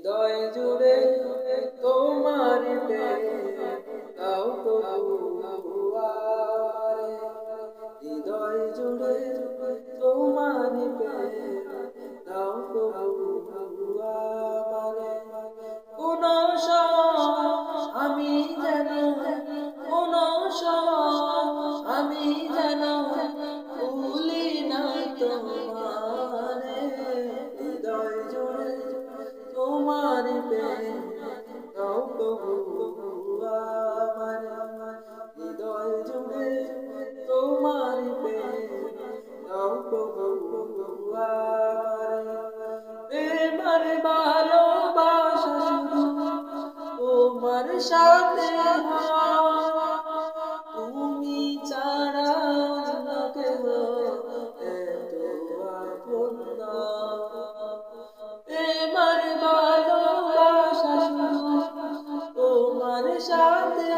হৃদয় জুড়ে তোমার দাও প্রভু আমারে, হৃদয় জুড়ে তোমার দাও প্রভু আমারে। কোন আমি যেন কোন আমি যেন ভুলি না তোমারে, হৃদয় জুড়ে তোমার দাও প্রভু আমারে, হৃদয় জুড়ে তোমার দাও প্রভু আমারে। প্রেমের ভালোবাসা শুধু তোমার সাথে তুমি ছাড়া অন্য কেহ এত আপন না। প্রেমের ভালোবাসা শুধু তোমার সাথে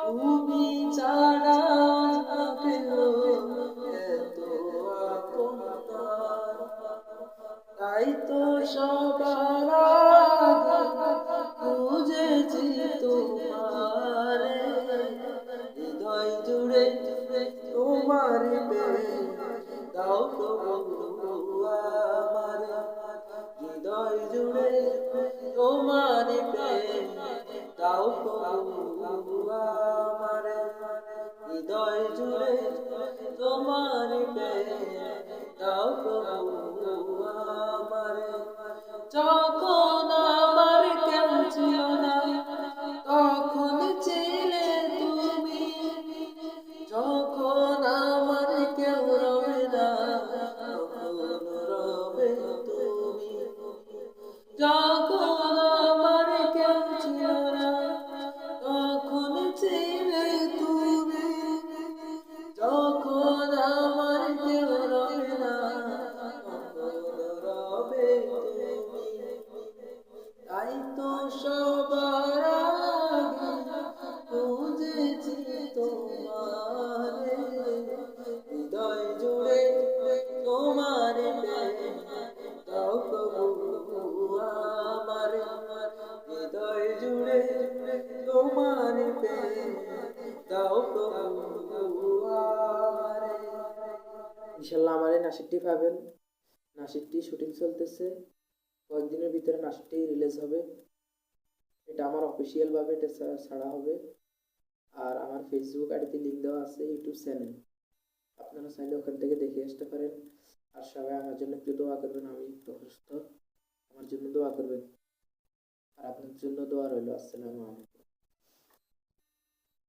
তুমি ছাড়া অন্য কেহ এত আপন না। তাই তো সবার আগে খুঁজেছি তোমারে, হৃদয় জুড়ে তোমার দাও প্রভু আমারে, হৃদয় জুড়ে তোমার দাও প্রভু আমারে, হৃদয় জুড়ে তোমার দাও প্রভু আমারে। যখন আমার কেউ ছিল না তখন ছিলে তুমি, যখন আমার কেউ রবে না তখন রবে তুমি, যখন আমার কেউ ছিল না তখন ছিলে তুমি, যখন আমার কেউ রবে না তখন রবে তুমি। তাই তো সবার আগে খুঁজেছি তোমারে, হৃদয় জুড়ে তোমার দাও প্রভু আমারে, হৃদয় জুড়ে তোমার দাও প্রভু আমারে। ইনশাল্লাহ আমার এই নাসিকটি পাবেন। নাসিকটি শুটিং চলতেছে, কয়েকদিনের ভিতরে নাসিকটি রিলিজ হবে। এটা আমার অফিসিয়াল ভাবে এটা ছাড়া হবে। আর আমার ফেসবুক আইডিতে লিঙ্ক দেওয়া আছে, ইউটিউব চ্যানেল, আপনারা চাইলে ওখান থেকে দেখে আসতে পারেন। আর সবাই আমার জন্য একটু দোয়া করবেন, আমি একটু অসুস্থ, আমার জন্য দোয়া করবেন। আর আপনার জন্য দোয়া রইল। আসসালামু আলাইকুম।